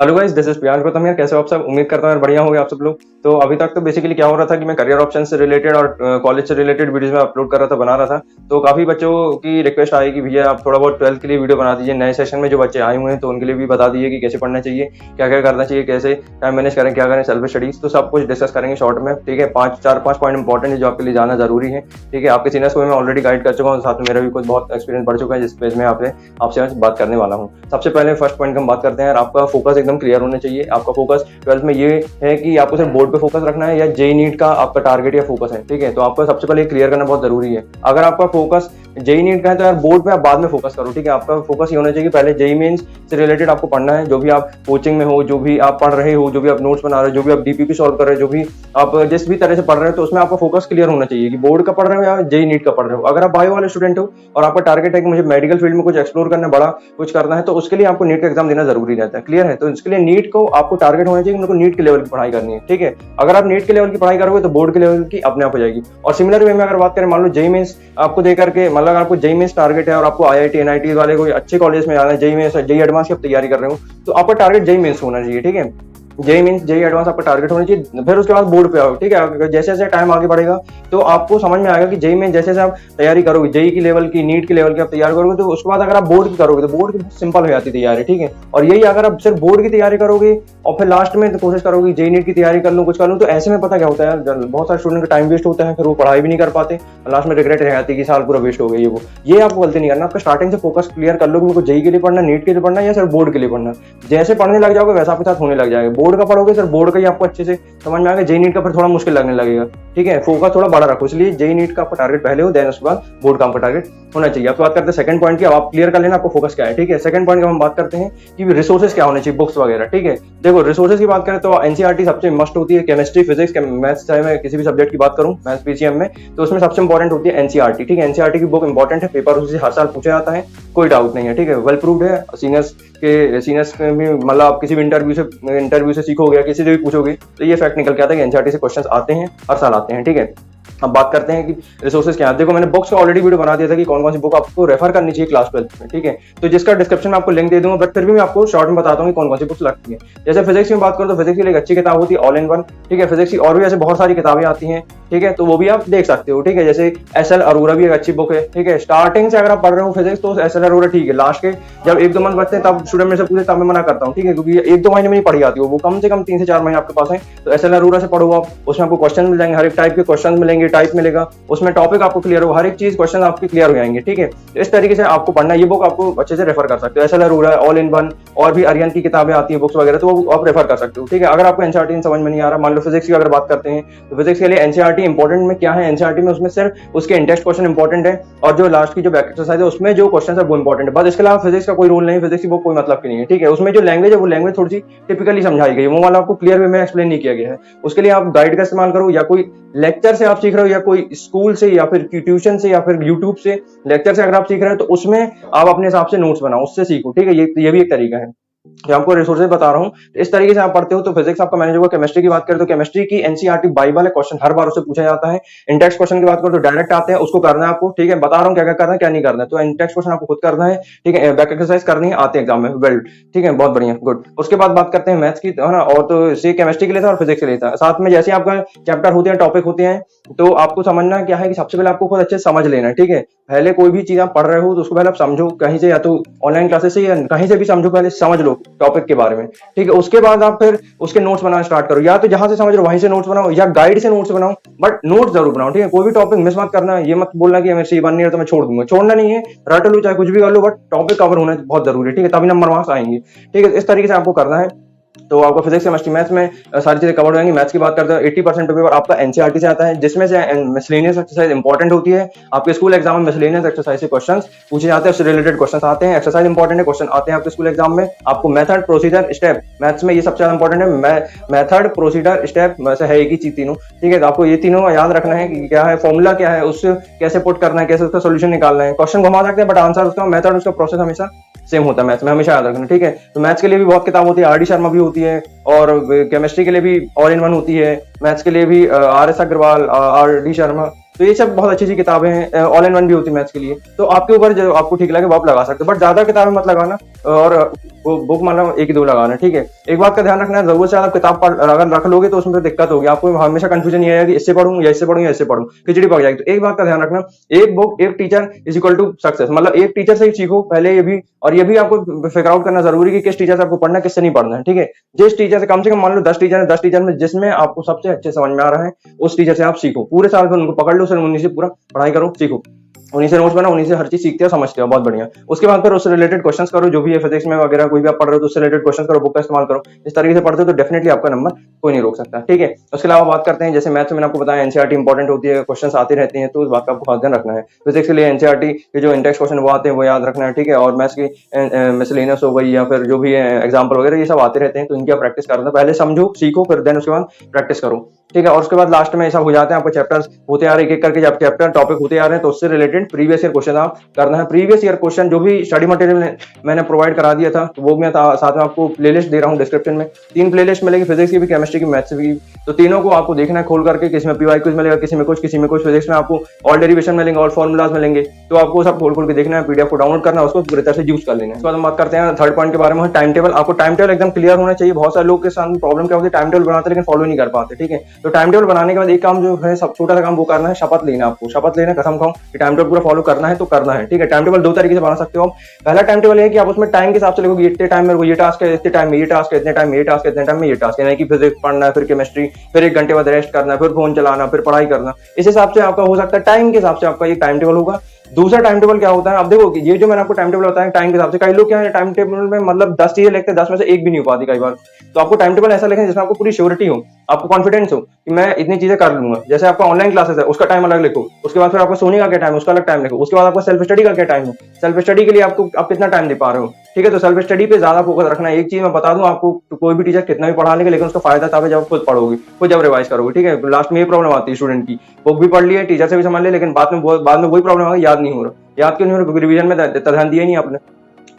Hello guys, this is Priyansh Gautam यार। कैसे हो आप सब? उम्मीद करता हूँ यार बढ़िया होंगे आप सब लोग। तो अभी तक तो बेसिकली क्या हो रहा था कि मैं करियर ऑप्शन से रिलेटेड और कॉलेज से रिलेटेड वीडियोस में अपलोड कर रहा था, बना रहा था। तो काफी बच्चों की रिक्वेस्ट आई कि भैया आप थोड़ा बहुत 12th के लिए वीडियो बना दीजिए। नए सेशन में जो बच्चे आए हुए हैं तो उनके लिए भी बता दीजिए कि कैसे पढ़ना चाहिए, क्या क्या करना चाहिए, कैसे टाइम मैनेज करें, क्या करें, सेल्फ स्टडीज। तो सब कुछ डिस्कस करेंगे शॉर्ट में, ठीक है। पांच पॉइंट इंपॉर्टेंट है जो आपके लिए जाना जरूरी है, ठीक है। आपके सीनियर्स को मैं ऑलरेडी गाइड कर चुका हूँ, साथ में मेरा भी कुछ बहुत एक्सपीरियंस बढ़ चुका है जिस पे मैं आपसे आज बात करने वाला हूँ। सबसे पहले फर्स्ट पॉइंट हम बात करते हैं यार, आपका फोकस एकदम क्लियर होना चाहिए। आपका फोकस 12th में ये है कि आपको सिर्फ बोर्ड पे फोकस रखना है या जेई नीट का आपका टारगेट या फोकस है, ठीक है। तो आपको सबसे पहले क्लियर करना बहुत जरूरी है। अगर आपका फोकस जेई नीट का है तो यार बोर्ड पे आप बाद में फोकस करो, ठीक है। आपका फोकस ये होना चाहिए कि पहले जेई मेंस से रिलेटेड आपको पढ़ना है। जो भी आप कोचिंग में हो, जो भी आप पढ़ रहे हो, जो भी आप नोट्स बना रहे हो, जो भी आप डीपीपी सॉल्व कर रहे हो, जो भी आप जिस भी तरह से पढ़ रहे हो, तो उसमें आपका फोकस क्लियर होना चाहिए कि बोर्ड का पढ़ रहे हो या जेई नीट का पढ़ रहे हो। अगर आप बायो वाले स्टूडेंट हो और आपका टारगेट है कि मुझे मेडिकल फील्ड में कुछ एक्सप्लोर करना है, बड़ा कुछ करना है, तो उसके लिए आपको नीट का एग्जाम देना जरूरी रहता है। क्लियर है? तो इसके लिए नीट को आपको टारगेट होना चाहिए, उनको नीट के लेवल की पढ़ाई करनी है, ठीक है। अगर आप नीट के लेवल की पढ़ाई करोगे तो बोर्ड के लेवल की अपने आप हो जाएगी। और सिमिलर वे में अगर बात करें, मान लो जेई मेंस आपको देकर के, मतलब आपको जेई मेंस टारगेट है और आपको आईआईटी एनआईटी वाले कोई अच्छे कॉलेज में जाना है, जेई मेंस जेई एडवांस की आप तैयारी कर रहे हो, तो आपका टारगेट जेई मेंस होना चाहिए, ठीक है। जेई मीन्स जेई एडवांस आपका टारगेट होना चाहिए। फिर उसके बाद बोर्ड पे आओ, ठीक है। जैसे जैसे टाइम आगे बढ़ेगा तो आपको समझ में आएगा कि जेई में जैसे जैसे आप तैयारी करोगे, जेई की लेवल की, नीट की लेवल की आप तैयारी करोगे, तो उसके बाद अगर आप बोर्ड की करोगे तो बोर्ड की सिंपल हो जाती है तैयारी, ठीक है। और यही अगर आप सिर्फ बोर्ड की तैयारी करोगे और फिर लास्ट में तो कोशिश करोगे जेई नीट की तैयारी कर लूँ, कुछ कर लूँ, तो ऐसे में पता क्या होता है यार, बहुत सारे स्टूडेंट का टाइम वेस्ट होता है, फिर वो पढ़ाई भी नहीं कर पाते, लास्ट में रिग्रेट रह जाती है कि साल पूरा वेस्ट हो गया। ये आपको गलती नहीं करना। आपका स्टार्टिंग से फोकस क्लियर कर लो कि मेरे को जेई के लिए पढ़ना, नीट के लिए पढ़ना या सिर्फ बोर्ड के लिए पढ़ना। जैसे पढ़ने लग जाओगे वैसा आपके साथ होने लग जाएगा। बोर्ड का पढ़ोगे सिर्फ बोर्ड का ही आपको अच्छे से समझ में आएगा, जेई नीट का फिर थोड़ा मुश्किल लगने लगेगा, ठीक है। फोकस थोड़ा बड़ा रखो, इसलिए जेई नीट का आपका टारगेट पहले हो, देन उसके बाद बोर्ड का आपका टारगेट होना चाहिए। अब बात करते हैं सेकंड पॉइंट की। अब आप क्लियर कर लेना आपको फोकस क्या है, ठीक है। सेकंड पॉइंट की हम बात करते हैं कि रिसोर्सेज क्या होने चाहिए, बुक्स वगैरह, ठीक है। देखो, रिसोर्सेज की बात करें तो एनसीईआरटी सबसे मस्ट होती है। केमिस्ट्री, फिजिक्स, मैथ्स, चाहे मैं किसी भी सब्जेक्ट की बात करूं, मैथ्स पीसीएम में, तो उसमें सबसे इंपॉर्टेंट होती है एनसीईआरटी, ठीक है। एनसीईआरटी की बुक इंपॉर्टेंट है, पेपर उससे हर साल पूछा जाता है, कोई डाउट नहीं है, ठीक है। वेल प्रूव्ड है, सीनियर्स में भी, मतलब आप किसी भी इंटरव्यू से सीखोगे या किसी से भी पूछोगे तो ये फैक्ट निकल के आता है कि एनसीईआरटी से क्वेश्चंस आते हैं, हर साल आते हैं, ठीक है। अब बात करते हैं कि रिसोर्सेज क्या है। देखो, मैंने बुक्स का ऑलरेडी वीडियो बना दिया था कि कौन कौन सी बुक आपको रेफर करनी चाहिए क्लास 12 में, ठीक है। तो जिसका डिस्क्रिप्शन में आपको लिंक दे दूंगा, बट फिर भी मैं आपको शॉर्ट में बताता हूँ कि कौन कौन सी बुक्स लगती है। जैसे फिजिक्स में बात करूँ तो फिजिक्स की एक अच्छी किताब होती है ऑल इन वन, ठीक है। फिजिक्स की और भी ऐसे बहुत सारी किताबें आती हैं, ठीक है, तो वो भी आप देख सकते हो, ठीक है। जैसे एसएल अरोरा भी एक अच्छी बुक है, ठीक है। स्टार्टिंग से अगर आप पढ़ रहे हो फिजिक्स तो एसएल अरोरा ठीक है। लास्ट के जब 1-2 मंथ बचते हैं तब स्टूडेंट में से पूछे, तब मैं मना करता हूँ, ठीक है, क्योंकि 1-2 महीने में ही पढ़ी आती है वो कम से कम 3 से 4 महीने आपके पास है। तो एसएल अरोरा से पढ़ो आप, उसमें आपको क्वेश्चन मिल जाएंगे, हर एक टाइप के क्वेश्चन मिलेंगे, टाइप मिलेगा, उसमें टॉपिक आपको क्लियर हो, हर एक चीज क्वेश्चन आपके क्लियर हो जाएंगे, ठीक है। तो इस तरीके से आपको पढ़ना, ये बुक आपको अच्छे से रेफर कर सकते हो। SL Arora, all in one, और भी अरियन की किताबें आती है बुक्स वगैरह, तो वो आप रेफर कर सकते हो, ठीक है। अगर आपको एनसीईआरटी समझ में नहीं आ रहा, मान लो फिजिक्स की अगर बात करते हैं तो फिजिक्स के लिए एनसीईआरटी इंपॉर्टेंट में क्या है, एनसीईआरटी में उसमें सिर्फ उसके इंडेक्स क्वेश्चन इंपॉर्टेंट है और जो लास्ट की जो बैक एक्सरसाइज है उसमें जो क्वेश्चन है वो इंपॉर्टेंट है, बस। इसके अलावा फिजिक्स का कोई रोल नहीं, फिजिक्स की बुक कोई मतलब की नहीं है, ठीक है। उसमें जो लैंग्वेज है वो लैंग्वेज थोड़ी सी टिपिकली समझाई गई है, वो वाला आपको क्लियर वे में एक्सप्लेन नहीं किया गया है। उसके लिए आप गाइड का इस्तेमाल करो, या कोई लेक्चर से आप सीख रहे हो, या कोई स्कूल से, या फिर ट्यूशन से, या फिर यूट्यूब से लेक्चर से अगर आप सीख रहे हो तो उसमें आप अपने हिसाब से नोट्स बनाओ, उससे सीखो, ठीक है। ये भी एक तरीका है जो आपको रिसोर्सेज बता रहा हूँ। तो इस तरीके से आप पढ़ते हो तो फिजिक्स आपका मैनेज होगा। केमिस्ट्री की बात करें तो केमिस्ट्री की एनसीईआरटी बाइबल है, क्वेश्चन हर बार उससे पूछा जाता है। इंडेक्स क्वेश्चन की बात करो तो डायरेक्ट आते हैं, उसको करना है आपको, ठीक है। बता रहा हूँ क्या क्या करना है, क्या नहीं करना है। तो इंडेक्स क्वेश्चन आपको खुद करना है, ठीक है। बैक एक्सरसाइज करनी है, आते हैं एग्जाम में, वेल, ठीक है, बहुत बढ़िया, गुड। उसके बाद बात करते हैं मैथ्स की, है ना। और तो ये केमिस्ट्री के लिए था और फिजिक्स के लिए था। साथ में जैसे आपका चैप्टर होते हैं, टॉपिक होते हैं, तो आपको समझना क्या है कि सबसे पहले आपको खुद अच्छे से समझ लेना है, ठीक है। पहले कोई भी चीज आप पढ़ रहे हो तो उसको पहले आप समझो कहीं से, या तो ऑनलाइन क्लासेस से या कहीं से भी समझो, पहले समझ लो टॉपिक के बारे में, ठीक है। उसके बाद आप फिर उसके नोट्स बनाना स्टार्ट करो, या तो जहां से समझ रहे हो वहीं से नोट्स बनाओ, या गाइड से नोट्स बनाओ, बट नोट्स जरूर बनाओ, ठीक है। कोई भी टॉपिक मिस मत करना, ये मत बोलना कि मेरे से ये बन नहीं रहा तो मैं छोड़ दूंगा, छोड़ना नहीं है। रट लो चाहे कुछ भी कर लो, बट टॉपिक कवर होना बहुत जरूरी है, ठीक है, तभी नंबर मार्क्स आएंगे, ठीक है। इस तरीके से आपको करना है। तो आपको फिजिक्स, केमिस्ट्री, मैथ्स में सारी चीजें कवर हो जाएंगी। मैथ्स की बात करते हैं 80% पेपर आपका एनसीईआरटी से आता है, जिसमें से मिसलेनियस एक्सरसाइज इंपॉर्टेंट होती है। आपके स्कूल एग्जाम में मिसलेनियस एक्सरसाइज से क्वेश्चंस पूछे जाते हैं, उससे रिलेटेड क्वेश्चंस आते हैं। एक्सरसाइज इंपॉर्टेंट है, क्वेश्चन आते हैं आपके स्कूल एग्जाम में। आपको मेथड, प्रोसीजर, स्टेप, मैथ्स में ये सबसे ज्यादा इंपॉर्टेंट है। मेथड, प्रोसीजर, स्टेप वैसे है एक ही चीज तीनों, ठीक है। तो आपको ये तीनों याद रखना है कि क्या है, फॉर्मूला क्या है, उससे कैसे पुट करना है, कैसे उसका सोल्यूशन निकालना है। क्वेश्चन घुमा सकते हैं बट आंसर उसका, मेथड, उसका प्रोसेस हमेशा सेम होता है मैथ्स में, हमेशा याद रखना, ठीक है। तो मैथ्स के लिए भी बहुत किताब होती है, आर डी शर्मा भी होती है, और केमिस्ट्री के लिए भी ऑल इन वन होती है, मैथ्स के लिए भी आर एस अग्रवाल, आर डी शर्मा। तो ये सब बहुत अच्छी अच्छी किताबें हैं, ऑल इन वन भी होती है मैथ्स के लिए। तो आपके ऊपर जो आपको ठीक लगे वो आप लगा सकते हो, बट ज्यादा किताबें मत लगाना और वो बुक मतलब एक ही दो लगाना, ठीक है। एक बात का ध्यान रखना है, जरूरत से ज्यादा किताब अगर रख लोगे तो उसमें दिक्कत होगी, आपको हमेशा कंफ्यूजन ये है कि इससे पढ़ूं या इससे पढ़ूं या इससे पढ़ूं, खिचड़ी पक जाएगी। तो एक बात का ध्यान रखना, एक बुक एक teacher is equal to success, मतलब एक टीचर से ही सीखो पहले ये भी, और ये भी आपको फिगर आउट करना जरूरी है कि किस टीचर से आपको पढ़ना है, किससे नहीं पढ़ना है, ठीक है। जिस टीचर से कम मान लो 10 टीचर है, 10 टीचर में जिसमें आपको सबसे अच्छे समझ में आ रहा है उस टीचर से आप सीखो, पूरे साल भर उनको पकड़ लो, सिर्फ उन्हीं से पूरा पढ़ाई करो, सीखो, उन्हीं से नोट्स बनाओ, उन्हीं से हर चीज सीखते हो, समझते हो, बहुत बढ़िया। उसके बाद फिर उससे रिलेटेड क्वेश्चंस करो, जो भी है फिजिक्स में वगैरह कोई भी आप पढ़ रहे हो तो उससे रिलेटेड क्वेश्चन करो, बुक का इस्तेमाल करो। इस तरीके से पढ़ते हो तो डेफिनेटली आपका नंबर कोई नहीं रोक सकता, ठीक है। उसके अलावा बात करते हैं, जैसे मैथ्स में मैंने आपको बताया एनसीईआरटी इंपॉर्टेंट होती है, क्वेश्चन आते रहते हैं, तो उस बात का आपको खास ध्यान रखना है। फिजिक्स के लिए एनसीईआरटी के जो इंडेक्स क्वेश्चन वो आते हैं वो याद रखना है, ठीक है। और मैथ्स की मिसलेनियस हो गई या फिर जो भी है एग्जाम्पल वगैरह ये सब आते रहते हैं, तो इनकी आप प्रैक्टिस करना, पहले समझो सीखो, फिर देन उसके बाद प्रैक्टिस करो, ठीक है। और उसके बाद लास्ट में ऐसा हो जाते हैं, आपको चैप्टर्स होते आ रहे एक एक करके, जब चैप्टर टॉपिक होते आ रहे हैं तो उससे रिलेटेड प्रीवियस ईयर क्वेश्चन आप करना है। प्रीवियस ईयर क्वेश्चन जो भी स्टडी मटेरियल मैंने प्रोवाइड करा दिया था तो वो मैं साथ में आपको प्लेलिस्ट दे रहा हूँ डिस्क्रिप्शन में, 3 प्लेलिस्ट मिलेगी, फिजिक्स की भी, केमिस्ट्री की, मैथ्स की। तो तीनों को आपको देखना है खोल करके, किसी में पीवाई क्विज मिलेगा, किसी में कुछ, किसी में कुछ। फिजिक्स में आपको ऑल डेरिवेशन मिलेंगे, ऑल फॉर्मुलाज मिलेंगे, तो आपको सब खोल खोल के देखना है, पीडीएफ को डाउनलोड करना है, उसको पूरी तरह से यूज कर लेना है। उसके बाद हम बात करते हैं थर्ड पॉइंट के बारे में, टाइम टेबल। आपको टाइम टेबल एकदम क्लियर होना चाहिए। बहुत सारे लोग के साथ प्रॉब्लम क्या होती है, टाइम टेबल बनाते लेकिन फॉलो नहीं कर पाते, ठीक है। तो टाइम टेबल बनाने के बाद एक काम जो है सब छोटा सा काम वो करना है, शपथ लेना। आपको शपथ लेना, कसम खाओ कि टाइम टेबल पूरा फॉलो करना है तो करना है, ठीक है। टाइम टेबल 2 तरीके से बना सकते हो। पहला टाइम टेबल है कि आप उसमें टाइम के हिसाब से लिखोगे, इतने टाइम में ये टास्क है, इतने टाइम में ये टास्क है, इतने टाइम में ये टास्क है, इतने टाइम में ये टास्क है, नहीं कि फिजिक्स पढ़ना है, फिर केमिस्ट्री, फिर 1 घंटे बाद रेस्ट करना, फिर फोन चलाना, फिर पढ़ाई करना। इस हिसाब से आपका हो सकता है, टाइम के हिसाब से आपका ये टाइम टेबल होगा। दूसरा टाइम टेबल क्या होता है, अब देखो ये जो मैंने आपको टाइम टेबल बताया टाइम के हिसाब से, कई लोग क्या है टाइम टेबल में मतलब 10 चीजें लिखते हैं, 10 में से एक भी नहीं हो पाती कई बार। तो आपको टाइम टेबल ऐसा लिखें जिसमें आपको पूरी श्योरिटी हो, आपको कॉन्फिडेंस हो कि मैं इतनी चीजें कर लूंगा। जैसे आपका ऑनलाइन क्लासेस है उसका टाइम अलग लिखो, उसके बाद फिर आपको सोने का क्या टाइम है उसका अलग टाइम लिखो, उसके बाद आपको सेल्फ स्टडी का क्या टाइम है, सेल्फ स्टडी के लिए आपको आप कितना टाइम दे पा रहे हो, ठीक है। तो सेल्फ स्टडी पे ज्यादा फोकस रखना है। एक चीज मैं बता दूं आपको, कोई भी टीचर कितना भी पढ़ा लेगा लेकिन उसका फायदा तब है जब खुद पढ़ोगे, खुद जब रिवाइज करोगे, ठीक है। लास्ट में ये प्रॉब्लम आती है स्टूडेंट की, बुक भी पढ़ ली है, टीचर से भी समझ लिया, लेकिन बाद में वही प्रॉब्लम आ गई, याद नहीं हो रहा। याद क्यों नहीं हो रहा, क्योंकि रिवीजन में ध्यान दिया नहीं आपने।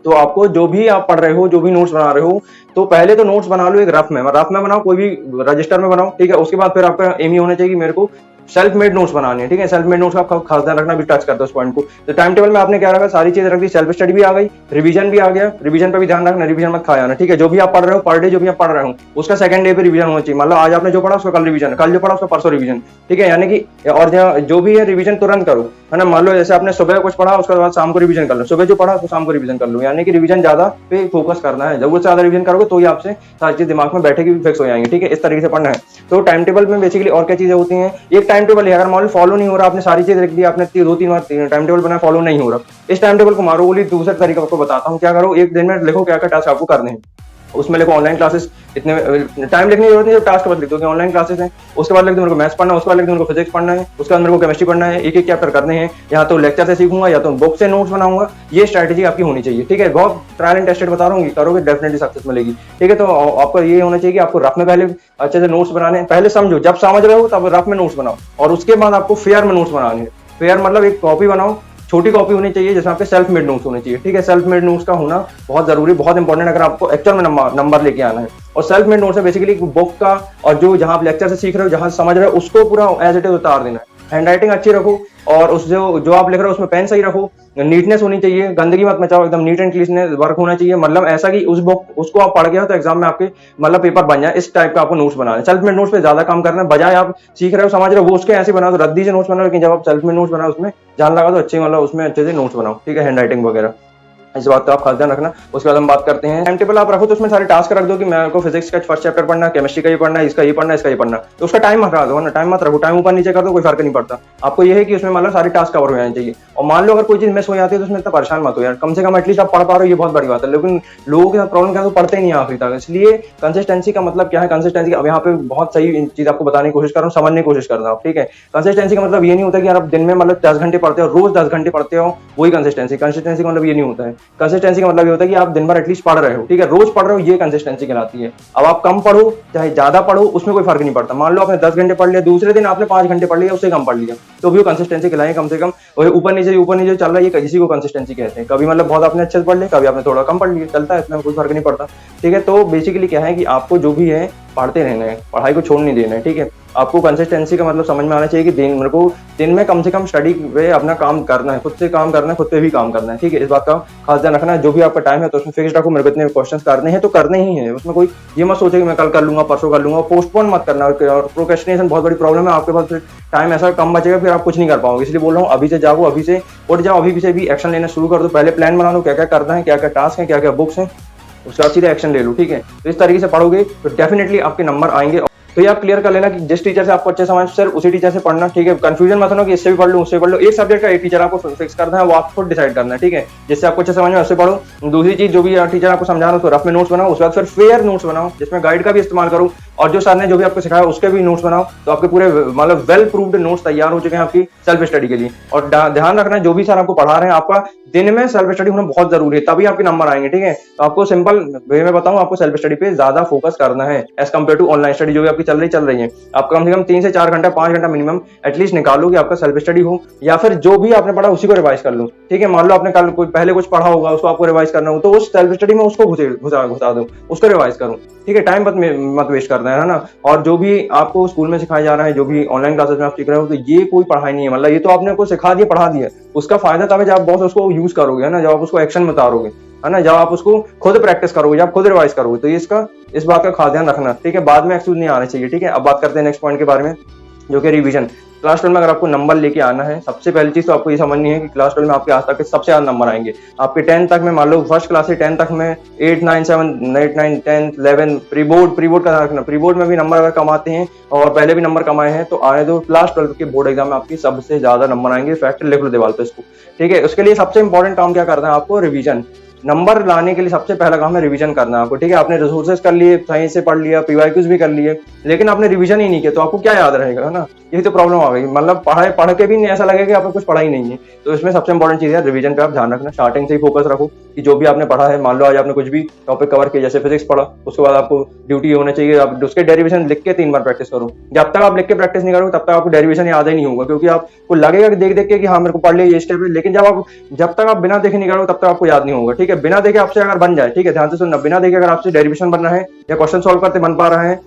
तो आपको जो भी आप पढ़ रहे हो, जो भी नोट्स बना रहे हो, तो पहले तो नोट्स बना लो एक रफ में बनाओ, कोई भी रजिस्टर में बनाओ, ठीक है। उसके बाद फिर आपका एम ही होना चाहिए कि मेरे को सेल्फ मेड नोट्स बनाने हैं, ठीक है। सेल्फ मेड नोट्स का खास ध्यान रखना, भी टच करते हो उस पॉइंट को। तो टाइम टेबल में आपने क्या रखा, सारी चीजें रख दी, सेल्फ स्टडी भी आ गई, रिवीजन भी आ गया, रिवीजन पे भी ध्यान रखना, रिवीजन मत खा जाना, ठीक है। जो भी आप पढ़ रहे हो पर डे, जो भी आप पढ़ रहे हो उसका सेकंड डे पे रिवीजन होना चाहिए। मतलब आज आपने जो पढ़ा उसका कल रिवीजन, कल जो पढ़ा उसका परसों रिवीजन, ठीक है। यानी कि और जो भी है रिवीजन तुरंत करो, है ना। मान लो जैसे आपने सुबह कुछ पढ़ा उसके बाद शाम को रिवीजन कर लो, सुबह जो पढ़ा उसको शाम को रिवीजन कर लो, यानी कि रिवीजन ज्यादा पे फोकस करना है। जरूरत से ज्यादा रिवीजन करोगे तो ही आपसे सारी चीज दिमाग में बैठेगी, फिक्स हो जाएंगे, ठीक है। इस तरीके से पढ़ना है। तो टाइम टेबल में बेसिकली और क्या चीजें होती हैं, एक टाइम टेबल है, अगर मान लो फॉलो नहीं हो रहा, आपने सारी चीज लिख दी, आपने 2-3 बार टाइम टेबल बनाया, फॉलो नहीं हो रहा, इस टाइम टेबल को मारो गोली। दूसरा तरीका आपको बताता हूँ, क्या करो, एक दिन में लिखो क्या क्या टास्क आपको करने हैं, उसमें लिखो ऑनलाइन क्लासेस, इतने टाइम लिखने की जरूरत नहीं, टास्क बस लिख दो कि ऑनलाइन क्लासेस हैं। उसके बाद लिख दो मेरे को मैथ्स पढ़ना है, उसके बाद लिख दो मेरे को फिजिक्स पढ़ना है, उसके बाद मेरे को केमिस्ट्री पढ़ना है, एक एक चैप्टर करने हैं, या तो लेक्चर से सीखूंगा या तो बुक से नोट्स बनाऊंगा। ये स्ट्रैटेजी आपकी होनी चाहिए, ठीक है। बहुत ट्रायल एंड टेस्टेड बता रहा हूँ, करोगे डेफिनेटली सक्सेस मिलेगी, ठीक है। तो आपको ये होना चाहिए कि आपको रफ में पहले अच्छे से नोट्स बनाने, पहले समझो, जब समझ रहे हो तब रफ में नोट्स बनाओ, और उसके बाद आपको फेयर में नोट्स बनाने। फेयर मतलब एक कॉपी बनाओ, छोटी कॉपी होनी चाहिए जिसमें आपके सेल्फ मेड नोट्स होने चाहिए, ठीक है। सेल्फ मेड नोट्स का होना बहुत जरूरी, बहुत इंपॉर्टेंट, अगर आपको एक्चुअल में नंबर लेके आना है। और सेल्फ मेड नोट्स है बेसिकली बुक का, और जो जहां आप लेक्चर से सीख रहे हो, जहां समझ रहे हो, उसको पूरा एज इट इज उतार देना है। हैंड राइटिंग अच्छी रखो, और उस जो आप लिख रहे हो उसमें पेन सही रखो, नीटनेस होनी चाहिए, गंदगी मत मचाओ, एकदम नीट एंड क्लीन वर्क होना चाहिए। मतलब ऐसा कि उस बुक उसको आप पढ़ गए हो तो एग्जाम में आपके मतलब पेपर बन जाए, इस टाइप का आपको नोट्स बनाना है। सेल्फ मेड नोट्स पे ज्यादा काम करना है, बजाय आप सीख रहे हो समझ रहे हो वो उसके ऐसे बनाओ तो रद्दी से नोट्स बनाओ, लेकिन जब आप सेल्फ मेड नोट्स बनाओ उसमें जान लगा तो अच्छे, मतलब उसमें अच्छे से नोट्स बनाओ, ठीक है। हैंड राइटिंग वगैरह इस बात का आप खास ध्यान रखना। उसके बाद हम बात करते हैं, टाइम टेबल आप रखो तो उसमें सारे टास्क रख दो कि मेरे को फिजिक्स का फर्स्ट चैप्टर पढ़ना, केमिस्ट्री का ये पढ़ना, इसका ये पढ़ना, इसका ये पढ़ना, तो उसका टाइम हटा दो ना, टाइम मत रखो, टाइम ऊपर नीचे कर दो, कोई फर्क नहीं पड़ता। आपको ये है कि उसमें मतलब सारे टास्क कवर हो जाने चाहिए। और मान लो अगर कोई चीज मिस हो जाती है तो उसमें इतना परेशान मत हो यार, कम से कम एटलीस्ट आप पढ़ पा रहे हो, ये बहुत बड़ी बात है। लेकिन लोगों के साथ प्रॉब्लम क्या है, तो पढ़ते ही नहीं आखिरी तक। इसलिए कंसिस्टेंसी का मतलब क्या है, कंसिस्टेंसी अब यहाँ पे बहुत सही चीज आपको बताने की कोशिश कर रहा हूँ, समझने की कोशिश कर रहा हूँ, ठीक है। कंसिस्टेंसी का मतलब ये नहीं होता कि यार आप दिन में मतलब 10 घंटे पढ़ते हो, रोज 10 घंटे पढ़ते हो, वही कंसिस्टेंसी। कंसिस्टेंसी का मतलब ये नहीं होता है। कंसिस्टेंसी का मतलब ये होता है कि आप दिन भर एटलीस्ट पढ़ रहे हो, ठीक है, रोज पढ़ रहे हो, ये कंसिस्टेंसी कहलाती है। अब आप कम पढ़ो चाहे ज्यादा पढ़ो, उसमें कोई फर्क नहीं पड़ता। मान लो आपने 10 घंटे पढ़ लिया, दूसरे दिन आपने 5 घंटे पढ़ लिया, उससे कम पढ़ लिया, तो भी वो कंसिस्टेंसी कहलाएगी। कम से कम ऊपर नीचे चल रहा है, ये इसी को कंसिस्टेंसी कहते हैं। कभी मतलब बहुत आपने अच्छे से पढ़ लिया, कभी आपने थोड़ा कम पढ़ लिया, चलता है, इसमें कोई फर्क नहीं पड़ता, ठीक है। तो बेसिकली क्या है कि आपको जो भी है पढ़ते रहना है, पढ़ाई को छोड़ नहीं देना है, ठीक है। आपको कंसिस्टेंसी का मतलब समझ में आना चाहिए कि मेरे को दिन में कम से कम स्टडी पे अपना काम करना है, खुद से काम करना है, खुद पे भी काम करना है, ठीक है। इस बात का खास ध्यान रखना है। जो भी आपका टाइम है तो उसमें फिक्स रखो, मेरे को इतने क्वेश्चन करने हैं तो करने ही है। उसमें कोई ये मत सोचे कि मैं कल कर लूंगा, परसों कर लूंगा, पोस्टपोन मत करना। और प्रोक्रेस्टिनेशन बहुत बड़ी प्रॉब्लम है आपके पास, फिर टाइम ऐसा कम बचेगा, फिर आप कुछ नहीं कर पाओगे। इसलिए बोल रहा हूँ अभी से जागो, अभी से उठ जाओ, अभी से भी एक्शन लेना शुरू कर दो। पहले प्लान बना लो क्या क्या करना है, क्या क्या टास्क है, क्या क्या बुक्स हैं, उसके बाद सीधा एक्शन ले लो, ठीक है। तो इस तरीके से पढ़ोगे तो डेफिनेटली आपके नंबर आएंगे। तो ये आप क्लियर कर लेना कि जिस टीचर से आपको अच्छे समझ सिर्फ उसी टीचर से पढ़ना, ठीक है। कंफ्यूजन मत होना कि इससे भी पढ़ लूं उससे भी पढ़ लूं। एक सब्जेक्ट का एक टीचर आपको फिक्स करना है, वो आप खुद डिसाइड करना है, ठीक है। जिससे आपको अच्छे समझ में उससे पढ़ो। दूसरी चीज, जो भी टीचर आपको समझा रहा है उसको रफ में नोट्स बनाओ, उसके बाद फिर फेयर नोट्स बनाओ जिसमें गाइड का भी इस्तेमाल करो, और जो सर ने जो भी आपको सिखाया उसके भी नोट्स बनाओ। तो आपके पूरे मतलब वेल प्रूव्ड नोट्स तैयार हो चुके हैं आपकी सेल्फ स्टडी के लिए। और ध्यान रखना है जो भी सर आपको पढ़ा रहे हैं, आपका दिन में सेल्फ स्टडी होना बहुत जरूरी है, तभी आपके नंबर आएंगे, ठीक है। तो आपको सिंपल वे में बताऊं, आपको सेल्फ स्टडी पे ज्यादा फोकस करना है as compare to online study जो भी आपकी चल रही है। आप कम से कम 3 से 4 घंटा 5 घंटा मिनिमम एटलीस्ट निकालो कि आपका सेल्फ स्टडी हो, या फिर जो भी आपने पढ़ा उसी को रिवाइज कर लो, ठीक है। मान लो आपने कल पहले कुछ पढ़ा होगा, उसको आपको रिवाइज करना हो, तो उस सेल्फ स्टडी में उसको घुसा दो, उसको रिवाइज करो, ठीक है। टाइम मत वेस्ट करना है ना। और जो भी आपको स्कूल में सिखाया जा रहा है, जो भी ऑनलाइन क्लासेस में आप सीख रहे हो, तो ये कोई पढ़ाई नहीं है, मतलब ये तो आपने को सिखा दिया, पढ़ा दिया। उसका फायदा तब है जब आप बहुत उसको यूज करोगे, है ना, जब आप उसको एक्शन में उतारोगे, है ना, जब आप उसको खुद प्रैक्टिस करोगे, जब आप खुद रिवाइज करोगे। तो इस बात का खास ध्यान रखना, ठीक है। बाद में एक्सक्यूज नहीं आना चाहिए, ठीक है। अब बात करते हैं नेक्स्ट पॉइंट के बारे में, जो कि रिवीजन। क्लास 12 में अगर आपको नंबर लेके आना है, सबसे पहली चीज तो आपको ये समझनी है कि क्लास 12 में आपके आज तक के सबसे ज्यादा नंबर आएंगे। आपके 10 तक में, मान लो फर्स्ट क्लास से 10 तक में 8 9 7 8 9 10 11 प्री बोर्ड का ध्यान रखना। प्री बोर्ड में भी नंबर अगर कमाते हैं और पहले भी नंबर कमाए हैं तो आने दो, क्लास 12 के बोर्ड एग्जाम में आपकी सबसे ज्यादा नंबर आएंगे। फैक्ट लिख लो दीवार पे इसको, ठीक है। उसके लिए सबसे इंपॉर्टेंट काम क्या करना है आपको, रिवीजन। नंबर लाने के लिए सबसे पहला काम है रिवीजन करना आपको, ठीक है। आपने रिसोर्सेज कर लिए, सही से पढ़ लिया, पीवाईक्यूज भी कर लिए, लेकिन आपने रिवीजन ही नहीं किया, तो आपको क्या याद रहेगा, है ना। यही तो प्रॉब्लम आ गई, मतलब पढ़ के भी नहीं ऐसा लगेगा कि आपको कुछ पढ़ा ही नहीं है। तो इसमें सबसे इंपॉर्टेंट चीज है रिवीजन पे आप ध्यान रखना। स्टार्टिंग से ही फोकस रखो कि जो भी आपने पढ़ा है, मान लो आज आपने कुछ भी टॉपिक कवर किया, जैसे फिजिक्स पढ़ा, उसके बाद आपको ड्यूटी होना चाहिए, आप उसके डेरिवेशन लिख के 3 बार प्रैक्टिस करो। जब तक आप लिख के प्रैक्टिस नहीं करोगे तब तक आपको डेरिवेशन याद ही नहीं होगा, क्योंकि आपको लगेगा कि देख देख के कि हाँ मेरे को पढ़ लिया ये स्टेप है, लेकिन जब तक आप बिना देखे नहीं करोगे तब तक आपको याद नहीं होगा, ठीक है। बिना देखे आपसे अगर बन जाए, ठीक है, ध्यान से सुनना, बिना देखे अगर आपसे डेरिवेशन बनना है या क्वेश्चन सॉल्व करते बन पा रहा है,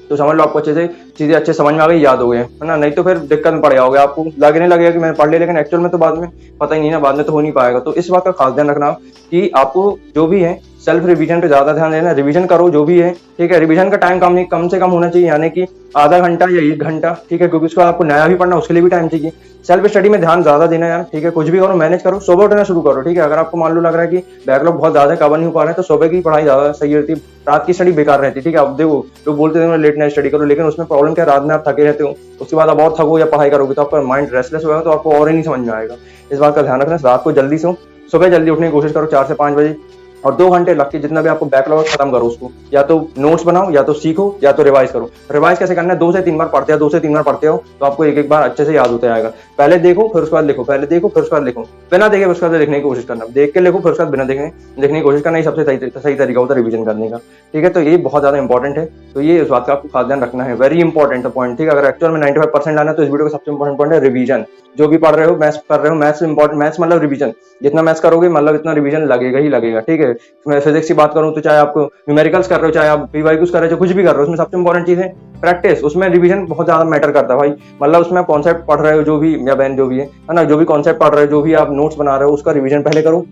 तो समझ लो आपको अच्छे से चीजें अच्छे समझ में आ गई, याद हो गए, है ना। नहीं तो फिर दिक्कत में पड़ जाओगे, आपको लगने लगेगा कि मैंने पढ़ लिया, लेकिन एक्चुअल में तो बाद में पता ही नहीं ना, बाद में तो हो नहीं पाएगा। तो इस बात का खास ध्यान रखना कि आपको जो भी है सेल्फ रिवीजन पे ज्यादा ध्यान देना। रिवीजन करो जो भी है, ठीक है। रिवीजन का टाइम कम से कम होना चाहिए, यानी कि आधा घंटा या 1 घंटा, ठीक है, क्योंकि उसको आपको नया भी पढ़ना, उसके लिए भी टाइम चाहिए। सेल्फ स्टडी में ध्यान ज्यादा देना यार, ठीक है। कुछ भी करो मैनेज करो, सुबह उठना शुरू करो, ठीक है। अगर आपको मान लो लग रहा है कि बैकलॉग बहुत ज्यादा कवर नहीं हो पा रहे हैं, तो सुबह की पढ़ाई ज्यादा सही रहती है, रात की स्टडी बेकार रहती है, ठीक है। अब देखो लोग बोलते हैं लेट नाइट स्टडी करो, लेकिन उसमें प्रॉब्लम क्या है, रात में आप थके रहते हो, उसके बाद आप और थको या पढ़ाई करोगे तो आपका माइंड रेस्टलेस होगा, तो आपको और ही नहीं समझ में आएगा। इस बात का ध्यान रखना। रात को जल्दी सो, सुबह जल्दी उठने की कोशिश करो 4 से 5 बजे, और 2 घंटे लग के जितना भी आपको बैकलॉग खत्म करो उसको, या तो नोट्स बनाओ, या तो सीखो, या तो रिवाइज करो। रिवाइज कैसे करना है, 2 से 3 बार पढ़ते हो, 2 से 3 बार पढ़ते हो तो आपको एक बार अच्छे से याद होता जाएगा। पहले देखो फिर उसके बाद लिखो, पहले देखो फिर उसके बाद लिखो, बिना देखे उसके बाद लिखने की कोशिश करना, देख के लिखो फिर उसके बाद बिना लिखने की कोशिश करना, ये सबसे सही तरीका होता है रिवीजन करने का, ठीक है। तो ये बहुत ज्यादा इंपॉर्टेंट है, तो ये इस बात का आपको खास ध्यान रखना है, वेरी इंपॉर्टेंट पॉइंट, ठीक है। अगर एक्चुअल में 95% लाना है तो इस वीडियो का सबसे इंपॉर्टेंट पॉइंट है रिवीजन। जो भी पढ़ रहे हो, मैथ्स कर रहे हो, मैथ्स इंपॉर्टेंट, मैथ्स मतलब रिवीजन, जितना मैथ्स करोगे मतलब इतना रिवीजन लगेगा ही लगेगा, ठीक है। मैं फिजिक्स की बात करूं तो चाहे आप न्यूमेरिकल्स कर रहे हो, चाहे आप पीवाईक्यूज कर रहे हो, कुछ भी कर रहे हो, उसमें सबसे इंपॉर्टेंट चीज है प्रैक्टिस। उसमें रिवीजन बहुत ज्यादा मैटर करता है भाई, मतलब उसमें कॉन्सेप्ट पढ़ रहे हो जो भी, या बहन जो भी है ना, जो भी कॉन्सेप्ट पढ़ रहे हो, जो भी आप नोट्स बना रहे हो, उसका रिवीजन पहले करो।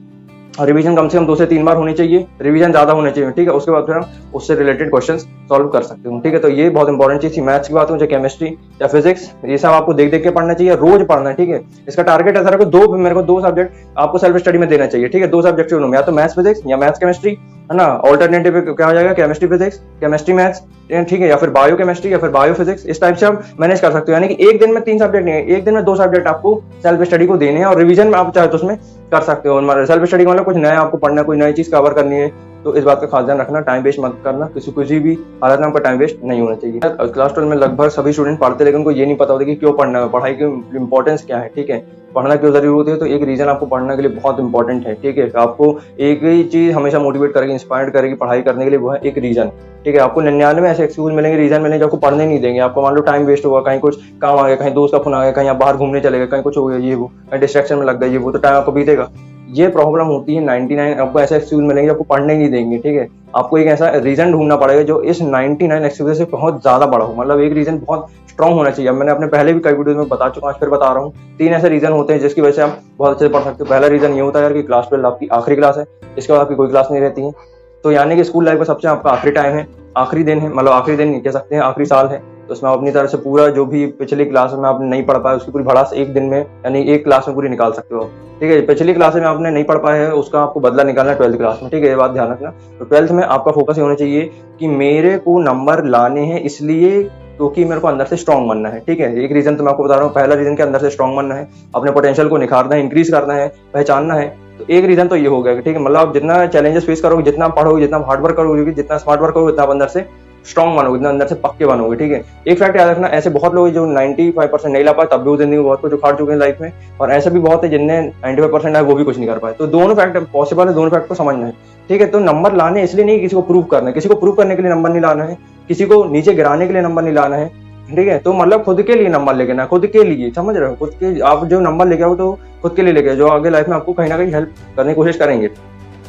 रिवीजन कम से कम 2 से 3 बार होनी चाहिए, रिवीजन ज्यादा होने चाहिए, ठीक है। उसके बाद फिर हम उससे रिलेटेड क्वेश्चंस सॉल्व कर सकते हो, ठीक है। तो ये बहुत इंपॉर्टेंट चीज थी। मैथ्स की बात हो, चाहे केमिस्ट्री या फिजिक्स, ये सब आपको देख देख के पढ़ना चाहिए, रोज पढ़ना है, ठीक है। इसका टारगेट ऐसा रखो, मेरे को 2 सब्जेक्ट आपको सेल्फ स्टडी में देना चाहिए, ठीक है। 2 सब्जेक्ट चुनो, या तो मैथ्स फिजिक्स या मैथ्स केमिस्ट्री, है ना। ऑल्टरनेटिव क्या हो जाएगा, केमिस्ट्री फिजिक्स, केमिस्ट्री मैथ्स, ठीक है, या फिर बायो केमिस्ट्री या फिर बायो फिजिक्स। इस टाइप से आप मैनेज कर सकते हो, यानी कि एक दिन में 3 सब्जेक्ट नहीं है, एक दिन में 2 सब्जेक्ट आपको सेल्फ स्टडी को देने हैं, और रिवीजन में आप चाहे तो उसमें कर सकते हो। सेल्फ स्टडी मतलब कुछ नया आपको पढ़ना, कोई नई चीज कवर करनी है, तो इस बात का खास ध्यान रखना। टाइम वेस्ट मत करना, किसी भी हालत में आपका टाइम वेस्ट नहीं होना चाहिए। क्लास 12 में लगभग सभी स्टूडेंट पढ़ते, लेकिन उनको ये नहीं पता होता कि क्यों पढ़ना है, पढ़ाई की इंपॉर्टेंस क्या है, ठीक है। पढ़ना क्यों जरूरी होती है, तो एक रीजन आपको पढ़ने के लिए बहुत इंपॉर्टेंट है, ठीक है। आपको एक ही चीज हमेशा मोटिवेट करेगी, इंस्पायर करेगी पढ़ाई करने के लिए, वो है एक रीजन, ठीक है। आपको 99 ऐसे एक्सक्यूज मिलेंगे, रीजन मिलेंगे जो आपको पढ़ने नहीं देंगे। आपको मान लो टाइम वेस्ट होगा, कहीं कुछ काम आ गया, कहीं दोस्त का फोन आ गया, कहीं आप बाहर घूमने चले गए, कहीं कुछ हो गया, ये वो कहीं डिस्ट्रैक्शन में लग गई, ये वो, तो टाइम आपको बीतेगा, ये प्रॉब्लम होती है 99, आपको ऐसे एक्सक्यूज मिलेंगे आपको पढ़ने ही नहीं देंगे, ठीक है। आपको एक ऐसा रीजन ढूंढना पड़ेगा जो इस 99 एक्सक्यूज से बहुत ज्यादा बड़ा हो, मतलब एक रीजन बहुत स्ट्रांग होना चाहिए। अब मैंने अपने पहले भी कई वीडियो में बता चुका हूँ, आज फिर बता रहा हूँ। 3 ऐसे रीजन होते हैं जिसकी वजह से आप बहुत अच्छे से पढ़ सकते हो। पहला रीजन ये होता है यार कि क्लास 12 आपकी आखिरी क्लास है, इसके बाद आपकी कोई क्लास नहीं रहती है, तो यानी कि स्कूल लाइफ का सबसे आपका आखिरी टाइम है, आखिरी दिन है, मतलब आखिरी दिन नहीं कह सकते हैं, आखिरी साल है। तो उसमें आप अपनी तरफ से पूरा जो भी पिछली क्लास में आपने नहीं पढ़ पाया उसकी पूरी भड़ास एक दिन में यानी एक क्लास में पूरी निकाल सकते हो, ठीक है। पिछली क्लास में आपने नहीं पढ़ पाया है उसका आपको बदला निकालना है 12th क्लास में, ठीक है, ये बात ध्यान रखना। तो 12th में आपका फोकस ये होना चाहिए कि मेरे को नंबर लाने हैं, इसलिए क्योंकि मेरे को अंदर से स्ट्रांग बनना है, ठीक है। एक रीजन तो मैं आपको बता रहा हूँ, पहला रीजन के अंदर से स्ट्रांग बनना है, अपने पोटेंशियल को निखारना है, इंक्रीज करना है, पहचानना है। तो एक रीजन तो ये हो गया, ठीक है। मतलब आप जितना चैलेंजेस फेस करोगे, जितना पढ़ोगे, जितना हार्ड वर्क करोगे, जितना स्मार्ट वर्क करोगे, उतना आप अंदर से स्ट्रांग बनोगे, इतना अंदर से पक्के बनोगे, ठीक है। एक फैक्ट याद रखना, ऐसे बहुत लोग जो 95% नहीं ला पाए तब भी वो जिंदगी में बहुत कुछ उखाड़ चुके हैं लाइफ में, और ऐसे भी बहुत है जिनने 95% आए वो भी कुछ नहीं कर पाए। तो दोनों फैक्ट पॉसिबल है, दोनों फैक्ट को समझना है, ठीक है। तो नंबर लाने इसलिए नहीं किसी को प्रूव करना है, किसी को प्रूव करने के लिए नंबर नहीं लाना है, किसी को नीचे गिराने के लिए नंबर नहीं लाना है, ठीक है। तो मतलब खुद के लिए नंबर लेके ना, खुद के लिए, समझ रहे हो, खुद के आप जो नंबर लेके आओ तो खुद के लिए लेके आओ, जो आगे लाइफ में आपको कहीं ना कहीं हेल्प करने की कोशिश करेंगे,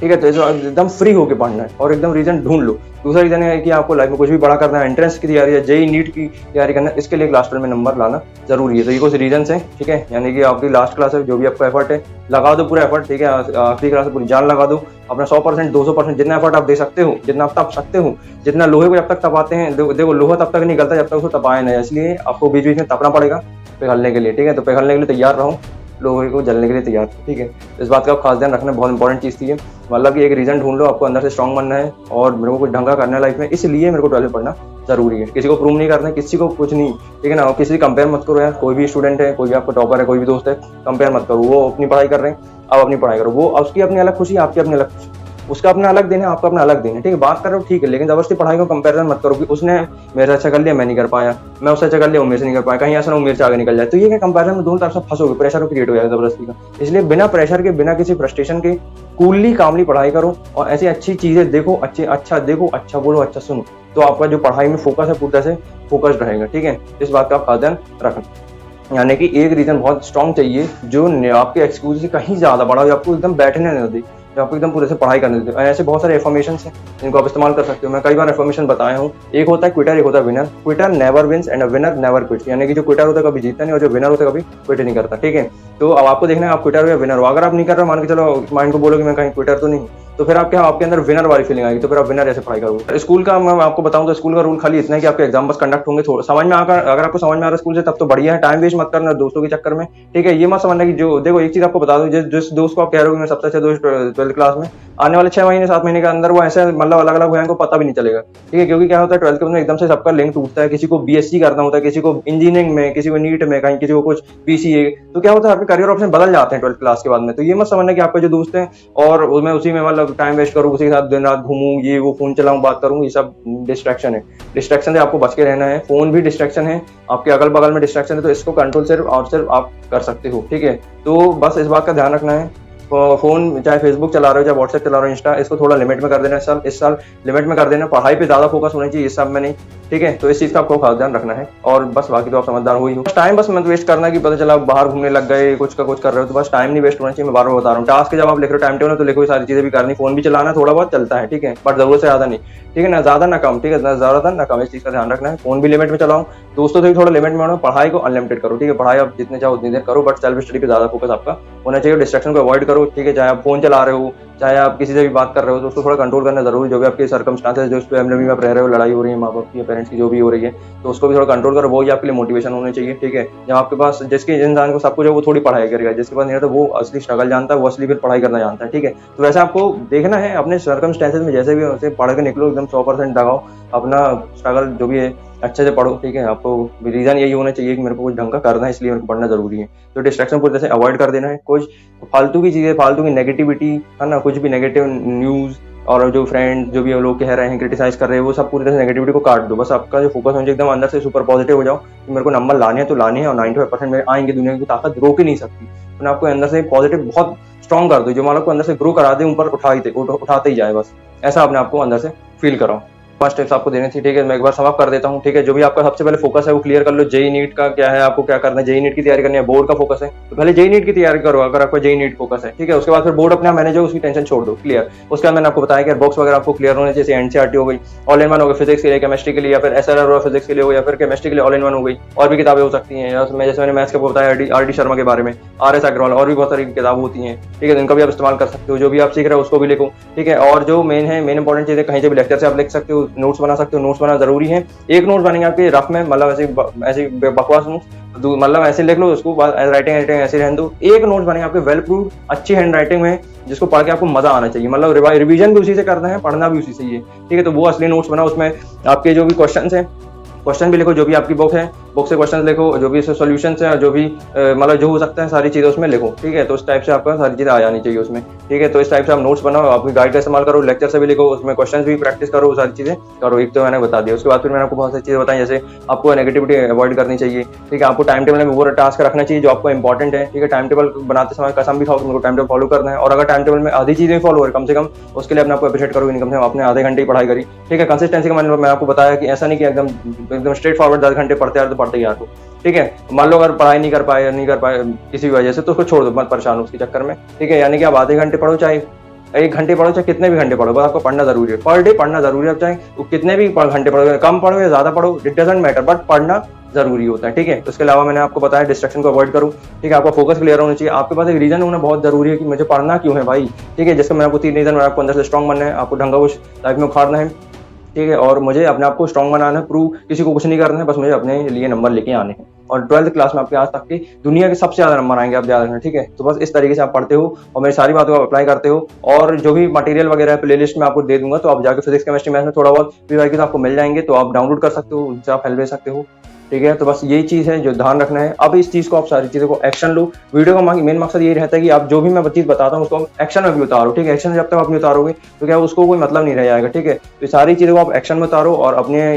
ठीक है। तो एकदम फ्री होके पढ़ना है और एकदम रीजन ढूंढ लो। दूसरा रीजन है कि आपको लाइफ में कुछ भी बड़ा करना है, एंट्रेंस की तैयारी है, जेई नीट की तैयारी करना है, इसके लिए क्लास 12 में नंबर लाना जरूरी है। तो ये कुछ रीजन है, ठीक है। यानी कि आपकी लास्ट क्लास है, जो भी आपका एफर्ट है लगा दो पूरा एफर्ट, ठीक है। आखिरी क्लास पूरी जान लगा दो, अपना 100% 200% जितना एफर्ट आप दे सकते हो, जितना आप तप सकते हो, जितना लोहे को जब तक तपाते हैं, देखो लोहा तब तक नहीं गलता जब तक उसको तपाया नहीं, इसलिए आपको बीच बीच में तपना पड़ेगा पिघलने के लिए, ठीक है। तो पिघलने के लिए तैयार रहो, लोहे को जलने के लिए तैयार, ठीक है। इस बात का आप खास ध्यान रखना, बहुत इंपॉर्टेंट चीज़ थी ये। मतलब कि एक रीजन ढूंढ लो, आपको अंदर से स्ट्रांग बनना है और मेरे को कुछ ढंगा करना है लाइफ में, इसलिए मेरे को 12 पढ़ना जरूरी है। किसी को प्रूव नहीं करना है, किसी को कुछ नहीं, ठीक है ना। किसी से कंपेयर मत करो यार, कोई भी स्टूडेंट है, कोई भी आपका टॉपर है, कोई भी दोस्त है, कंपेयर मत करो। वो अपनी पढ़ाई कर रहे हैं, आप अपनी पढ़ाई करो, वो उसकी अपनी अलग खुशी, आपकी अपनी अलग खुशी, उसका अपना अलग दिन है, आपका अपना अलग दिन है, ठीक है। बात कर रहे हो ठीक है, लेकिन जबरदस्ती पढ़ाई को कंपेरिजन मत करो कि उसने मेरे से अच्छा कर लिया मैं नहीं कर पाया, मैं उससे अच्छा कर लिया वो मेरे से नहीं कर पाया, कहीं ऐसा ना हो मेरे से आगे निकल जाए। तो ये क्या कंपेरिजन में दोनों तरफ से फंसोगे, प्रेशर क्रिएट हो जाएगा जबरदस्ती का। इसलिए बिना प्रेशर के, बिना किसी फ्रस्ट्रेशन के कूलली कामली पढ़ाई करो और ऐसी अच्छी चीजें देखो, अच्छा देखो, अच्छा बोलो, अच्छा सुनो, तो आपका जो पढ़ाई में फोकस है पूरी तरह से फोकस्ड रहेगा, ठीक है। इस बात का आप खास ध्यान रखना। यानी कि एक रीजन बहुत स्ट्रांग चाहिए जो आपके एक्सक्यूज से कहीं ज्यादा बड़ा हो, आपको एकदम बैठने नहीं दे, जो आपको एकदम पूरे से पढ़ाई करने देते हैं। ऐसे बहुत सारे एफर्मेशंस हैं जिनको आप इस्तेमाल कर सकते हो। मैं कई बार एफर्मेशन बताया हूँ। एक होता है क्विटर, एक होता है winner. Quitter never wins and winner never quits, यानी कि जो क्विटर होता है कभी जीतता नहीं और जो विनर होता है कभी क्विट नहीं करता, ठीक है। तो अब आपको देखना है आप क्विटर हो या विनर हो। अगर आप नहीं कर रहे हो, मान के चलो माइंड को बोलो कि मैं कहीं क्विटर तो नहीं, तो फिर आप क्या, आपके अंदर विनर वाली फीलिंग आएगी, तो फिर आप विनर जैसे पढ़ाई करोगे। स्कूल का मैं आपको बताऊं तो स्कूल का रूल खाली इतना है कि आपके एग्जाम बस कंडक्ट होंगे, समझ में आकर, अगर आपको समझ में आ रहा है स्कूल से तब तो बढ़िया है, टाइम वेस्ट मत करना दोस्तों के चक्कर में, ठीक है। ये मत समझना कि जो, देखो एक चीज आपको बता दूं, जिस दोस्त को आप कह रहे हो कि मैं सबसे अच्छा दोस्त 12th क्लास में, आने वाले 6 महीने 7 महीने के अंदर वो ऐसे मतलब अलग अलग हो जाएंगे, पता भी नहीं चलेगा, ठीक है। क्योंकि क्या होता है 12th के अंदर एकदम से सबका लिंक टूटता है, किसी को बीएससी करना होता है, किसी को इंजीनियरिंग में, किसी को नीट में, कहीं किसी को कुछ बीसीए, तो क्या होता है आपके करियर ऑप्शन बदल जाते हैं 12th क्लास के बाद में। तो ये मत समझना कि आपके जो दोस्त हैं और मैं उसी में मतलब टाइम वेस्ट करूँ, उसी के साथ दिन रात घूमूं, ये वो फोन चलाऊं, बात करूं, ये सब डिस्ट्रैक्शन है। डिस्ट्रैक्शन से आपको बच के रहना है। फोन भी डिस्ट्रैक्शन है, आपके अगल बगल में डिस्ट्रैक्शन है, तो इसको कंट्रोल सिर्फ और सिर्फ आप कर सकते हो, ठीक है। तो बस इस बात का ध्यान रखना है। फोन चाहे फेसबुक चला रहे हो, चाहे व्हाट्सएप चला रहे हो, इंस्टा, इसको थोड़ा लिमिट में कर देना। इस साल लिमिट में कर देना, पढ़ाई पे ज्यादा फोकस होना चाहिए, इस सब में नहीं, ठीक है। तो इस चीज का आपको खास ध्यान रखना है। और बस बाकी तो आप समझदार हो ही हो। टाइम बस मत वेस्ट करना कि पता चला आप बाहर घूमने लग गए, कुछ का कुछ कर रहे हो, तो बस टाइम नहीं वेस्ट होना चाहिए। मैं बार बार बता रहा हूँ, टास्क जब आप लिख रहे हो टाइम टेबल तो लिखो, सारी चीजें भी करनी, फोन भी चलाना थोड़ा बहुत चलता है, ठीक है, बट जरूरत से ज्यादा नहीं, ठीक है ना, ज्यादा ना कम, ठीक है, ज्यादा ना कम, इस चीज का ध्यान रखना है। फोन भी लिमिट में चलाओ, दोस्तों से भी थोड़ा लिमिट में रहो, पढ़ाई को अनलिमिटेड करो, ठीक है। पढ़ाई आप जितने चाहो उतनी देर करो, बट सेल्फ स्टडी पे ज्यादा फोकस आपका होना चाहिए। डिस्ट्रैक्शन को अवॉइड करो, ठीक है। चाहे आप फोन चला रहे हो, चाहे आप किसी से भी बात कर रहे हो, तो उसको थोड़ा कंट्रोल करना जरूरी। जो भी आपके सर्कमस्टांसेस, जो फैमिली में आप रह रहे हो, लड़ाई हो रही है माँ बाप की या पेरेंट्स की, जो भी हो रही है, तो उसको भी थोड़ा कंट्रोल करो। वो ही आपके लिए मोटिवेशन होनी चाहिए, ठीक है। जब आपके पास, जिसके इंसान को सब कुछ है वो थोड़ी पढ़ाई करेगा, जिसके पास नहीं रहता वो असली स्ट्रगल जानता है, वो असली फिर पढ़ाई करना जानता है, ठीक है। तो वैसे आपको देखना है अपने सर्कमस्टेंसेस में, जैसे भी वैसे पढ़ के निकलो, एकदम 100% लगाओ अपना स्ट्रगल जो भी है, अच्छे से पढ़ो, ठीक है। आपको रीजन यही होना चाहिए कि मेरे को कुछ ढंग का करना है, इसलिए मेरे को पढ़ना जरूरी है। तो डिस्ट्रैक्शन पूरी तरह से अवॉइड कर देना है। कुछ फालतू की चीजें, फालतू की नेगेटिविटी है ना, कुछ भी नेगेटिव न्यूज और जो फ्रेंड जो भी लोग कह रहे हैं, क्रिटिसाइज कर रहे हैं, वो सब पूरी तरह से नेगेटिविटी को काट दो। बस आपका जो फोकस होना चाहिए एकदम अंदर से सुपर पॉजिटिव हो जाओ कि मेरे को नंबर लाने हैं तो लाने हैं, और 95% मेरे आएंगे, दुनिया की ताकत रोक ही नहीं सकती। तो आपको अंदर से पॉजिटिव बहुत स्ट्रॉन्ग कर दो, जो मतलब को अंदर से ग्रो करा दे, ऊपर उठाते ही जाए, बस ऐसा अपने आपको अंदर से फील कराओ। 5 टिप्स आपको देनी थी, ठीक है। मैं एक बार समाप्त कर देता हूँ, ठीक है। जो भी आपका सबसे पहले फोकस है वो क्लियर कर लो। जेईई नीट का क्या है, आपको क्या करना है, जेईई नीट की तैयारी करनी है, बोर्ड का फोकस है तो पहले जेईई नीट की तैयारी करो अगर आपका जेईई नीट फोकस है, ठीक है। उसके बाद फिर बोर्ड अपना मैनेज हो, उसकी टेंशन छोड़ दो, क्लियर। उसके बाद मैंने आपको बताया कि बॉक्स वगैरह आपको क्लियर होने, जैसे एनसीईआरटी हो गई, ऑल इन वन हो गई फिजिक्स के लिए, केमिस्ट्री के लिए, या फिर एसएलआर हो फिजिक्स के लिए हो, या फिर केमिस्ट्री के लिए ऑल इन वन हो गई। और भी किताबें हो सकती हैं, जैसे मैंने मैथ्स का बताया आर डी शर्मा के बारे में, आर एस अग्रवाल, और भी बहुत सारी किताब होती हैं, ठीक है। इनका भी आप इस्तेमाल कर सकते हो, जो भी आप सीख रहे हो उसको भी लिखो, ठीक है। और जो मेन है, मेन इंपॉर्टेंट चीज़ है, कहीं से भी लेक्चर से आप लिख सकते हो, नोट्स बना सकते हो। नोट्स बनाना जरूरी है। एक नोट्स बनेंगे आपके रफ में, मतलब ऐसे बकवास नोट्स, मतलब ऐसे लिख लो उसको, राइटिंग राइटिंग ऐसे रहने दो। एक नोट्स बनेंगे आपके वेल प्रूव, अच्छी हैंड राइटिंग में, जिसको पढ़ के आपको मजा आना चाहिए, मतलब रिवीजन भी उसी से करना है, पढ़ना भी उसी से ही है, ठीक है। तो वो असली नोट्स बनाओ, उसमें आपके जो भी क्वेश्चन है क्वेश्चन भी लिखो, जो भी आपकी बुक है बुक से क्वेश्चन लिखो, जो भी सॉल्यूशन है, जो भी मतलब जो हो सकता है सारी चीजें उसमें लिखो, ठीक है। तो इस टाइप से आपका सारी चीजें आ जानी चाहिए उसमें, ठीक है। तो इस टाइप से आप नोट्स बनाओ, आपकी गाइड का इस्तेमाल करो, लेक्चर से भी लिखो, उसमें क्वेश्चन भी प्रैक्टिस करो, सारी चीजें करो। एक तो मैंने बता दिया, उसके बाद फिर मैंने आपको बहुत सारी चीजें बताई, जैसे आपको नेगेटिविटी अवॉइड करनी चाहिए, ठीक है। आपको टाइम टेबल में वो टास्क रखना चाहिए जो आपको इंपॉर्टेंट है, ठीक है। टाइम टेबल बनाते समय कसम भी खाओ, तुमको टाइम टेबल फॉलो करना है। और अगर टाइम टेबल में आधी चीजें फॉलो है कम से कम, उसके लिए अपने आपको अप्रिशिएट करोगे, नहीं कम से कम आपने आधे घंटे ही पढ़ाई करी, ठीक है। कंसिस्टेंसी का मैंने आपको बताया कि ऐसा नहीं कि एकदम स्ट्रेट फॉरवर्ड 10 घंटे पढ़ते यार तो पढ़ते यार, ठीक है। मान लो अगर पढ़ाई नहीं कर पाए किसी भी वजह से, तो उसको छोड़ दो, मत परेशान हो उसके चक्कर में, ठीक है। यानी कि आप आधे घंटे पढ़ो, चाहे 1 घंटे पढ़ो, चाहे कितने भी घंटे पढ़ो, बस आपको पढ़ना जरूरी है। पर डे पढ़ना जरूरी है, चाहे कितने भी घंटे पढ़ो, कम पढ़ो या ज्यादा पढ़ो, इट डजंट मैटर, बट पढ़ना जरूरी होता है, ठीक है। उसके अलावा मैंने आपको बताया डिस्ट्रक्शन को अवॉइड करो, ठीक है। आपका फोकस क्लियर होना चाहिए, आपके पास एक रीजन होना बहुत जरूरी है कि मुझे पढ़ना क्यों है भाई, ठीक है। जैसे मैंने आपको 3 रीजन, आपको अंदर से स्ट्रॉन्ग बनना है, आपको ढंगा कुछ लाइफ में उखाड़ना है, ठीक है। और मुझे अपने आप को स्ट्रॉन्ग बनाना है, प्रूव किसी को कुछ नहीं करना है, बस मुझे अपने लिए नंबर लेके आने हैं। और 12th क्लास में आपके आज तक के दुनिया के सबसे ज्यादा नंबर आएंगे, आप याद रखना, ठीक है। तो बस इस तरीके से आप पढ़ते हो और मेरी सारी बातों को अप्लाई करते हो, और जो भी मटेरियल वगैरह है प्लेलिस्ट में आपको दे दूंगा, तो आप जाकर फिजिक्स केमिस्ट्री मैथ्स में थोड़ा बहुत पीवाईक्यूज आपको मिल जाएंगे, तो आप डाउनलोड कर सकते हो, उनसे आप हेल्प ले सकते हो, ठीक है। तो बस यही चीज है जो ध्यान रखना है। अब इस चीज को आप सारी चीजों को एक्शन लो। वीडियो का मेन मकसद यही रहता है कि आप जो भी मैं चीज बताता हूँ उसको एक्शन में भी उतारो, ठीक है। एक्शन जब तक आप नहीं उतारोगे तो क्या उसको कोई मतलब नहीं रह जाएगा, ठीक है। तो सारी चीजों को आप एक्शन में उतारो और अपने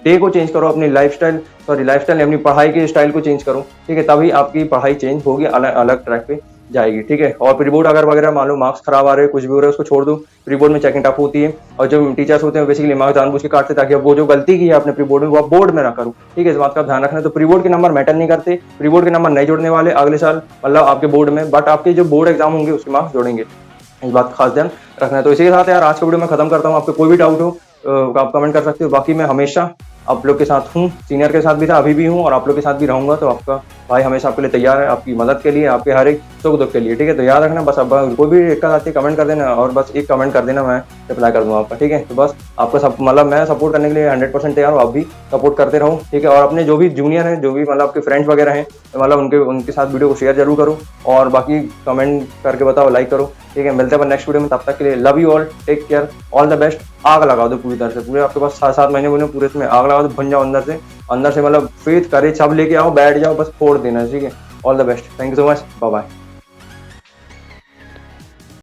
डे को चेंज करो, अपनी लाइफस्टाइल अपनी पढ़ाई के स्टाइल को चेंज करो, ठीक है। तभी आपकी पढ़ाई चेंज होगी, अलग अलग ट्रैक पे जाएगी, ठीक है। और प्री बोर्ड अगर वगैरह मान लो मार्क्स खराब आ रहे हैं, कुछ भी हो रहा है, उसको छोड़ दो। प्री बोर्ड में चेकिंग टफ होती है, और जो टीचर्स होते हैं बेसिकली मार्क्स जानबूझ के काटते, ताकि वो जो गलती की है अपने प्री बोर्ड में वो आप बोर्ड में ना करो, ठीक है। इस बात का ध्यान रखना है। तो प्री बोर्ड के नंबर मैटर नहीं करते, प्री बोर्ड के नंबर नहीं जोड़ने वाले अगले साल, मतलब आपके बोर्ड में, बट आपके जो बोर्ड एग्जाम होंगे उसके मार्क्स जोड़ेंगे, इस बात का खास ध्यान रखना है। तो इसी के साथ यार आज का वीडियो मैं खत्म करता हूँ। आपको कोई भी डाउट हो आप कमेंट कर सकते हो। बाकी मैं हमेशा आप लोग के साथ हूँ, सीनियर के साथ भी था, अभी भी हूँ, और आप लोग के साथ भी रहूंगा। तो आपका भाई हमेशा आपके लिए तैयार है, आपकी मदद के लिए, आपके हर एक सुख दुख के लिए, ठीक है। तो याद रखना, बस अब कोई भी दिक्कत आती है कमेंट कर देना, और बस एक कमेंट कर देना, मैं रिप्लाई कर दूंगा आपका, ठीक है। तो बस आपका सब मतलब मैं सपोर्ट करने के लिए 100% तैयार हूँ, आप भी सपोर्ट करते रहो, ठीक है। और अपने जो भी जूनियर हैं, जो भी मतलब आपके फ्रेंड्स वगैरह हैं, मतलब उनके साथ वीडियो को शेयर जरूर करो, और बाकी कमेंट करके बताओ, लाइक करो, ठीक है। मिलते हैं नेक्स्ट वीडियो में, तब तक के लिए love you all, take care, all the best. आग लगा दो पूरी तरह से, पूरे आपके पास 7 महीने बोले पूरे इसमें आग लगा दो, भन जाओ अंदर से मतलब फेथ करे, सब लेके आओ, बैठ जाओ, बस फोड़ देना, ठीक है। All the best, thank you so much, bye bye.